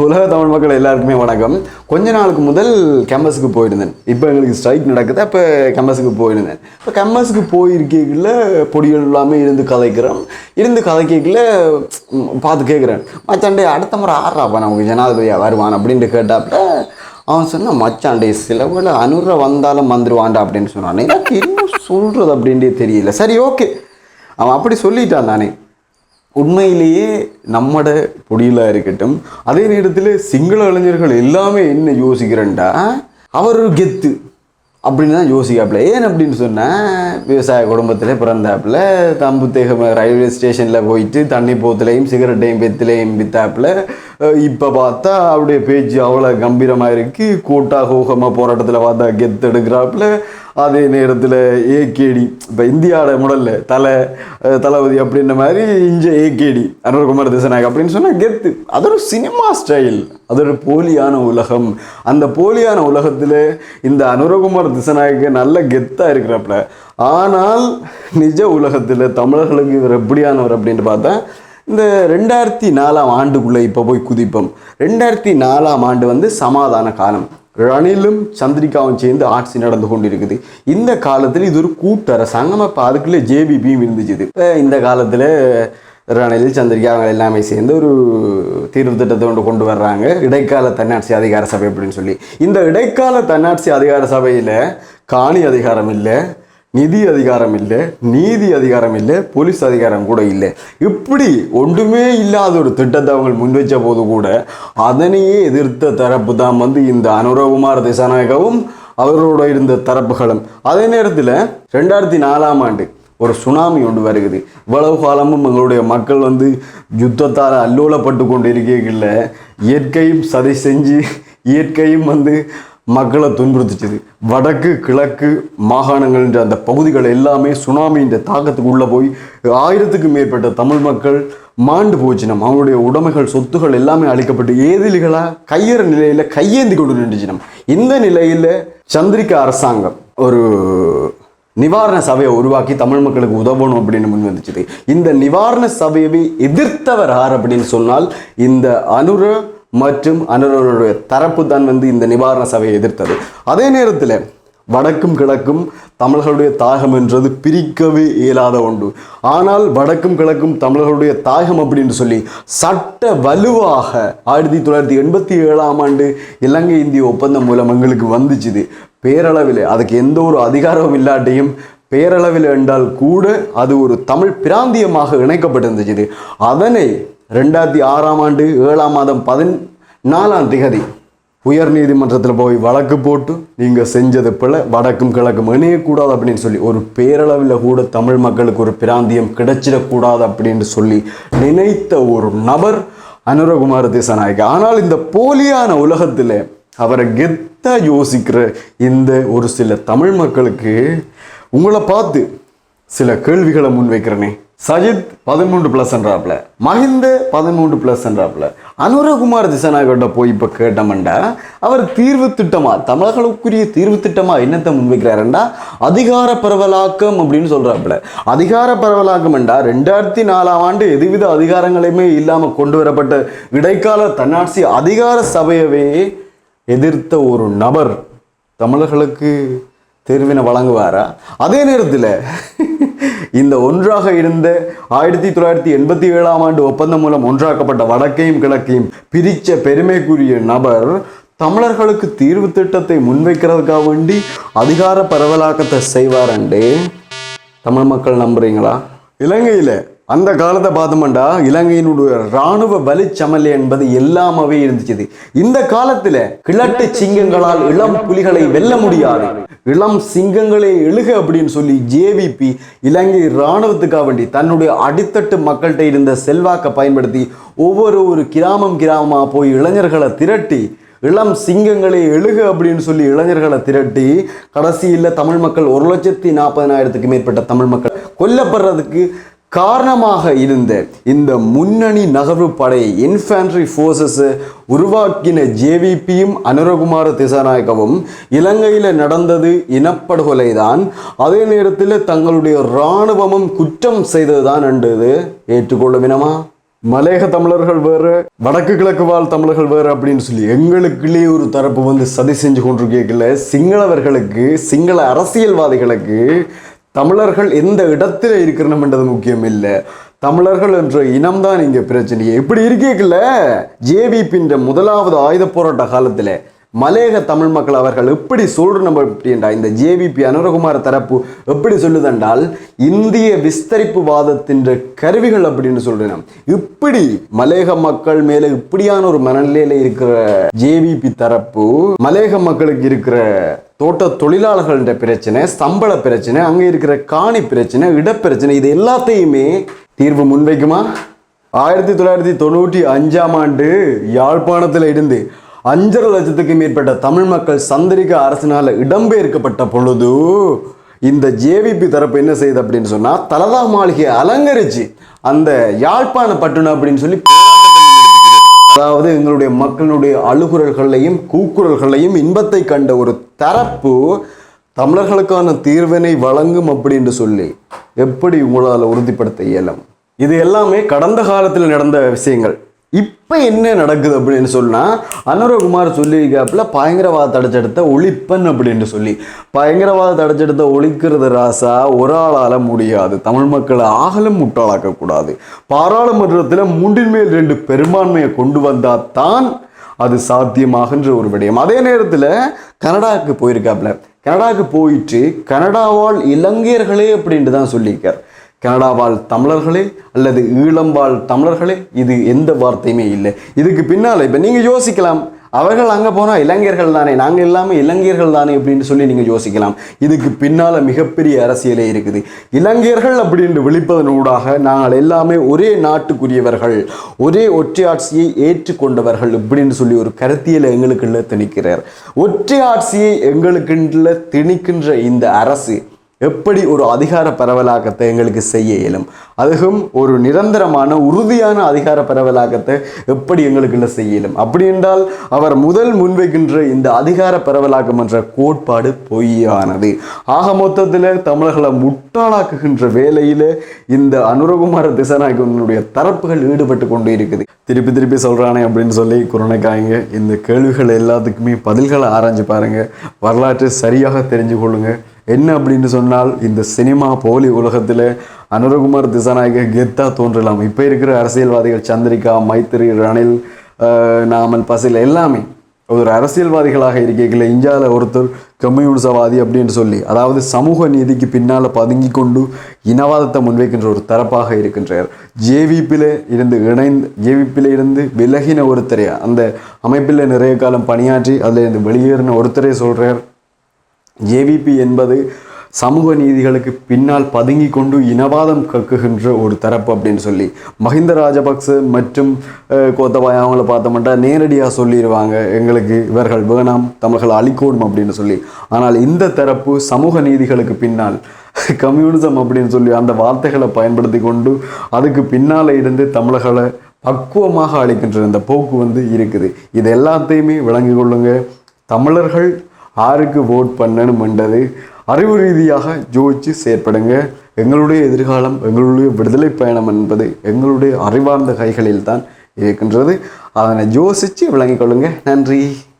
உலக தமிழ் மக்கள் எல்லாருக்குமே வணக்கம். கொஞ்ச நாளுக்கு முதல் கேம்பஸுக்கு போயிருந்தேன். இப்போ எங்களுக்கு ஸ்ட்ரைக் நடக்குது. அப்போ கேம்பஸுக்கு போயிருந்தேன். இப்போ கேம்பஸுக்கு போயிருக்கீங்கள பொடிகள் எல்லாமே இருந்து கதைக்கல பார்த்து கேட்குறேன், மச்சாண்டே அடுத்த முறை ஆடுறாப்பா நமக்கு ஜனாதிபதியாக வருவான் அப்படின்ட்டு கேட்டாப்புல அவன் சொன்னான், மச்சாண்டே சில வேளை அனுர வந்தாலும் வந்துடுவான்டா அப்படின்னு சொன்னான். எனக்கு இன்னும் சொல்கிறது அப்படின்ட்டே தெரியல. சரி, ஓகே, அவன் அப்படி சொல்லிட்டான் தானே. உண்மையிலேயே நம்மட பொடியில இருக்கட்டும், அதே நேரத்தில் சிங்கள இளைஞர்கள் எல்லாமே என்ன யோசிக்கிறேன்டா, அவர் ஒரு கெத்து அப்படின்னு தான் யோசிக்காப்புல. ஏன் அப்படின்னு சொன்னால், விவசாய குடும்பத்தில் பிறந்தாப்புல, தம்புத்தேகம் ரயில்வே ஸ்டேஷனில் போயிட்டு தண்ணி போத்துலையும் சிகரெட்டையும் பெத்துலையும் வித்தாப்புல. இப்போ பார்த்தா அவருடைய பேச்சு அவ்வளோ கம்பீரமாக இருக்குது. கூட்டா கோகமாக போராட்டத்தில் பார்த்தா கெத்து எடுக்கிறாப்புல. அதே நேரத்தில் ஏகேடி, இப்போ இந்தியாவோட முடல்ல தளபதி அப்படின்ற மாதிரி இங்கே ஏகேடி அனுரகுமார் திசாநாயக் அப்படின்னு சொன்னால் கெத்து. அது ஒரு சினிமா ஸ்டைல், அது ஒரு போலியான உலகம். அந்த போலியான உலகத்தில் இந்த அனுரகுமார் திசாநாயக்கு நல்ல கெத்தாக இருக்கிறாப்புல. ஆனால் நிஜ உலகத்தில் தமிழர்களுக்கு இவர் எப்படியானவர் அப்படின்ட்டு பார்த்தா, இந்த 2004 ஆண்டுக்குள்ளே இப்போ போய் குதிப்போம். 2004 ஆண்டு சமாதான காலம். ரணிலும் சந்திரிகாவும் சேர்ந்து ஆட்சி நடந்து கொண்டிருக்குது. இந்த காலத்தில் இது ஒரு கூட்டு அரசாங்கம். அப்போ அதுக்குள்ளே ஜேபிபியும் இருந்துச்சு. இந்த காலத்தில் ரணில் சந்திரிகா அவங்க எல்லாமே சேர்ந்து ஒரு தீர்வு திட்டத்தை கொண்டு வர்றாங்க, இடைக்கால தன்னாட்சி அதிகார சபை அப்படின்னு சொல்லி. இந்த இடைக்கால தன்னாட்சி அதிகார சபையில் காணி அதிகாரம் இல்லை, நிதி அதிகாரம் இல்லை, நீதி அதிகாரம் இல்லை, போலீஸ் அதிகாரம் கூட இல்லை. இப்படி ஒன்றுமே இல்லாத ஒரு திட்டத்தை அவங்க முன்வைச்ச போது கூட அதனையே எதிர்த்த தரப்பு தான் இந்த அனுரகுமார் திசாநாயகவும் அவரோட இருந்த தரப்புகளும். அதே நேரத்தில் 2004 ஆண்டு ஒரு சுனாமி ஒன்று வருகுது. இவ்வளவு காலமும் எங்களுடைய மக்கள் யுத்தத்தால் அல்லோலப்பட்டு கொண்டு இருக்கீங்கல்ல, இயற்கையும் சதி செஞ்சு இயற்கையும் மக்களை துன்புறுத்துச்சுது. வடக்கு கிழக்கு மாகாணங்கள் என்ற அந்த பகுதிகள் எல்லாமே சுனாமியின் தாக்கத்துக்கு உள்ளே போய் 1000க்கும் மேற்பட்ட தமிழ் மக்கள் மாண்டு போச்சுனம். அவங்களுடைய உடைமைகள் சொத்துகள் எல்லாமே அழிக்கப்பட்டு ஏதிலிகளாக கையற நிலையில் கையேந்தி கொண்டு நின்றுச்சினம். இந்த நிலையில் சந்திரிகா அரசாங்கம் ஒரு நிவாரண சபையை உருவாக்கி தமிழ் மக்களுக்கு உதவணும் அப்படின்னு முன் வந்துச்சு. இந்த நிவாரண சபையை எதிர்த்தவர் யார் அப்படின்னு சொன்னால், இந்த அனுர மற்றும் அனுரனுடைய தரப்பு தான் இந்த நிவாரண சபையை எதிர்த்தது. அதே நேரத்தில் வடக்கும் கிழக்கும் தமிழர்களுடைய தாயகம் என்றது பிரிக்கவே இயலாத ஒன்று. ஆனால் வடக்கும் கிழக்கும் தமிழர்களுடைய தாயகம் அப்படின்னு சொல்லி சட்ட வலுவாக 1987 ஆண்டு இலங்கை இந்திய ஒப்பந்தம் மூலம் எங்களுக்கு வந்துச்சுது. பேரளவில் அதுக்கு எந்த ஒரு அதிகாரமும் இல்லாட்டியும் பேரளவில் என்றால் கூட அது ஒரு தமிழ் பிராந்தியமாக இணைக்கப்பட்டிருந்துச்சு. அதனை 2006 ஆண்டு 7 மாதம் 14 உயர் நீதிமன்றத்தில் போய் வழக்கு போட்டு நீங்கள் செஞ்சது போல வடக்கும் கிழக்கும் இணையக்கூடாது அப்படின்னு சொல்லி, ஒரு பேரளவில் கூட தமிழ் மக்களுக்கு ஒரு பிராந்தியம் கிடைச்சிடக்கூடாது அப்படின்னு சொல்லி நினைத்த ஒரு நபர் அனுரகுமார் திசாநாயக். ஆனால் இந்த போலியான உலகத்தில் அவரை கெத்தா யோசிக்கிற இந்த ஒரு சில தமிழ் மக்களுக்கு உங்களை பார்த்து சில கேள்விகளை முன்வைக்கிறனே. சஜித் 13+ என்றாப்புல, மஹிந்த 13+ என்றாப்புல, அனுரகுமார் திசாநாயக்கிட்ட போய் இப்போ கேட்டோம்டா அவர் தீர்வு திட்டமா, தமிழர்களுக்குரிய தீர்வு திட்டமா என்னத்தை முன்வைக்கிறாருண்டா அதிகார பரவலாக்கம் அப்படின்னு சொல்றாப்புல. அதிகார பரவலாக்கம் என்றா 2004 ஆண்டு எதுவித அதிகாரங்களையுமே இல்லாமல் கொண்டு வரப்பட்ட இடைக்கால தன்னாட்சி அதிகார சபையவே எதிர்த்த ஒரு நபர் தமிழர்களுக்கு தேர்வினை வழங்குவாரா? அதே நேரத்தில் இந்த ஒன்றாக இருந்த 1987 ஆண்டு ஒப்பந்தம் மூலம் ஒன்றாக்கப்பட்ட வடக்கையும் கிழக்கையும் பிரித்த பெருமைக்குரிய நபர் தமிழர்களுக்கு தீர்வு திட்டத்தை முன்வைக்கிறதுக்காக வேண்டி அதிகார பரவலாக்கத்தை செய்வாரண்டே தமிழ் மக்கள் நம்புறீங்களா? இலங்கையில் அந்த காலத்தை பார்த்தோம்டா இலங்கையினுடைய இராணுவ வலிச்சமலை என்பது எல்லாமே இருந்துச்சு. இந்த காலத்தில் கிழட்டு சிங்கங்களால் இளம் புலிகளை வெல்ல முடியாது, இளம் சிங்கங்களே எழுக அப்படின்னு சொல்லி ஜேவிபி இலங்கை இராணுவத்துக்காக வேண்டி தன்னுடைய அடித்தட்டு மக்கள்கிட்ட இருந்த செல்வாக்கை பயன்படுத்தி ஒவ்வொரு கிராமமாக போய் இளைஞர்களை திரட்டி இளம் சிங்கங்களே எழுக அப்படின்னு சொல்லி இளைஞர்களை திரட்டி கடைசியில் தமிழ் மக்கள் 1,40,000க்கும் மேற்பட்ட தமிழ் மக்கள் கொல்லப்படுறதுக்கு காரணமாக இருந்த இந்த முன்னணி நகர்வு படை இன்ஃபேன்ட்ரி ஃபோர்ஸஸ் உருவாக்கின ஜேவிபியும் அனுரகுமார திசாநாயக்கவும் இலங்கையில் நடந்தது இனப்படுகொலை தான். அதே நேரத்தில் தங்களுடைய இராணுவமும் குற்றம் செய்தது தான் என்றது ஏற்றுக்கொள்ள வினமா? மலையக தமிழர்கள் வேறு, வடக்கு கிழக்கு வாழ் தமிழர்கள் வேறு அப்படின்னு சொல்லி எங்களுக்குள்ளே ஒரு தரப்பு வந்து சதி செஞ்சு கொண்டிருக்கல. சிங்களவர்களுக்கு, சிங்கள அரசியல்வாதிகளுக்கு தமிழர்கள் எந்த இடத்துல இருக்கிறோம்ன்றது முக்கியம் இல்லை, தமிழர்கள் என்ற இனம்தான் இங்கே பிரச்சனையே. இப்படி இருக்கல ஜேவிபின் முதலாவது ஆயுத போராட்ட காலத்தில் மலையக தமிழ் மக்கள் அவர்கள் எப்படி சொல்றோம் அப்படின்றா, இந்த ஜேவிபி அனுரகுமார தரப்பு எப்படி சொல்லுதென்றால் இந்திய விஸ்தரிப்பு வாதத்தின் கருவிகள் அப்படின்னு சொல்றேன். இப்படி மலையக மக்கள் மேல இப்படியான ஒரு மனநிலையில இருக்கிற ஜேவிபி தரப்பு மலையக மக்களுக்கு இருக்கிற தோட்ட தொழிலாளர்கள்ன்ற பிரச்சனை, சம்பள பிரச்சனை, அங்கே இருக்கிற காணி பிரச்சனை, இடப்பிரச்சனை, இது எல்லாத்தையுமே தீர்வு முன்வைக்குமா? 1995 யாழ்ப்பாணத்தில் இருந்து 5.5 லட்சத்துக்கு மேற்பட்ட தமிழ் மக்கள் சந்திரிகா அரசினால இடம்பெயர்க்கப்பட்ட பொழுது இந்த ஜேவிபி தரப்பு என்ன செய்யுது அப்படின்னு சொன்னா, தலதா மாளிகையை அலங்கரிச்சு அந்த யாழ்ப்பாண பட்டுணம் அப்படின்னு சொல்லி, அதாவது எங்களுடைய மக்களுடைய அழுகுரல்களையும் கூக்குரல்களையும் இன்பத்தை கண்ட ஒரு தரப்பு தமிழர்களுக்கான தீர்வினை வழங்கும் அப்படின்னு சொல்லி எப்படி உங்களால் உறுதிப்படுத்த இயலும்? இது எல்லாமே கடந்த காலத்தில் நடந்த விஷயங்கள். இப்போ என்ன நடக்குது அப்படின்னு சொன்னால், அனுரகுமார் சொல்லியிருக்காப்புல பயங்கரவாத தடைச்செடுத்த ஒழிப்பன் அப்படின்னு சொல்லி. பயங்கரவாத தடைச்செடுத்த ஒழிக்கிறது ராசா ஒரு ஆளால் முடியாது. தமிழ் மக்களை ஆகலும் முட்டாளாக்கக்கூடாது. பாராளுமன்றத்தில் 3/2 பெரும்பான்மையை கொண்டு வந்தால் தான் அது சாத்தியமாகின்ற ஒரு விடயம். அதே நேரத்தில் கனடாவுக்கு போயிருக்காப்புல. கனடாவுக்கு போயிட்டு கனடாவால் இலங்கையர்களே அப்படின்ட்டு தான் சொல்லியிருக்கார். கனடாவால் தமிழர்களே அல்லது ஈழம்வாழ் தமிழர்களே, இது எந்த வார்த்தையுமே இல்லை. இதுக்கு பின்னால் இப்போ நீங்கள் யோசிக்கலாம், அவர்கள் அங்கே போனால் இளைஞர்கள் தானே, நாங்கள் எல்லாமே இளைஞர்கள் தானே அப்படின்னு சொல்லி நீங்கள் யோசிக்கலாம். இதுக்கு பின்னால் மிகப்பெரிய அரசியலே இருக்குது. இளைஞர்கள் அப்படின்ட்டு விழிப்பதனூடாக நாங்கள் எல்லாமே ஒரே நாட்டுக்குரியவர்கள், ஒரே ஒற்றையாட்சியை ஏற்றுக்கொண்டவர்கள் இப்படின்னு சொல்லி ஒரு கருத்தியலை எங்களுக்குள்ள திணிக்கிறார். ஒற்றையாட்சியை எங்களுக்குள்ள திணிக்கின்ற இந்த அரசு எப்படி ஒரு அதிகார பரவலாக்கத்தை எங்களுக்கு செய்ய இயலும்? அதுவும் ஒரு நிரந்தரமான உறுதியான அதிகார பரவலாக்கத்தை எப்படி எங்களுக்குள்ள செய்ய இயலும்? அப்படி என்றால் அவர் முதல் முன்வைக்கின்ற இந்த அதிகார பரவலாக்கம் என்ற கோட்பாடு பொய்யானது. ஆக மொத்தத்தில் தமிழர்களை முட்டாளாக்குகின்ற வேலையில் இந்த அனுரகுமார திசாநாயகனுடைய தரப்புகள் ஈடுபட்டு கொண்டு இருக்குது. திருப்பி திருப்பி சொல்கிறானே அப்படின்னு சொல்லி குரணைக்காய்ங்க. இந்த கேள்விகள் எல்லாத்துக்குமே பதில்களை ஆராய்ஞ்சு பாருங்கள், வரலாற்றை சரியாக தெரிஞ்சு கொள்ளுங்கள். என்ன அப்படின்னு சொன்னால், இந்த சினிமா போலி உலகத்தில் அனுரகுமார் திசாநாயக கெத்தா தோன்றலாம். இப்போ இருக்கிற அரசியல்வாதிகள் சந்திரிகா, மைத்திரி, ரணில், நாமல், பசில் எல்லாமே ஒரு அரசியல்வாதிகளாக இருக்கீங்கள. இந்தியாவில் ஒருத்தர் கம்யூனிசவாதி அப்படின்னு சொல்லி, அதாவது சமூக நீதிக்கு பின்னால் பதுங்கி கொண்டு இனவாதத்தை முன்வைக்கின்ற ஒரு தரப்பாக இருக்கின்றார். ஜேவிபியில் இருந்து விலகின ஒருத்தரே, அந்த அமைப்பில் நிறைய காலம் பணியாற்றி அதில் இருந்து வெளியேறின ஒருத்தரே சொல்கிறார், ஜேவிபி என்பது சமூக நீதிகளுக்கு பின்னால் பதுங்கி கொண்டு இனவாதம் கக்குகின்ற ஒரு தரப்பு அப்படின்னு சொல்லி. மஹிந்த ராஜபக்ச மற்றும் கோத்தபாய அவங்கள பார்த்தோம்னா நேரடியாக சொல்லிடுவாங்க, எங்களுக்கு இவர்கள் வேணாம், தமிழர்கள் அழிக்கணும் அப்படின்னு சொல்லி. ஆனால் இந்த தரப்பு சமூக நீதிகளுக்கு பின்னால் கம்யூனிசம் அப்படின்னு சொல்லி அந்த வார்த்தைகளை பயன்படுத்தி கொண்டு அதுக்கு பின்னால் இருந்து தமிழர்களை பக்குவமாக அளிக்கின்ற இந்த போக்கு வந்து இருக்குது. இது எல்லாத்தையுமே விளங்கி கொள்ளுங்க. தமிழர்கள் யாருக்கு ஓட் பண்ணணும்ன்றது அறிவு ரீதியாக யோசித்து செயற்படுங்க. எங்களுடைய எதிர்காலம், எங்களுடைய விடுதலை பயணம் என்பது எங்களுடைய அறிவார்ந்த கைகளில் தான் இருக்கின்றது. அதனை யோசித்து விளங்கிக் கொள்ளுங்க. நன்றி.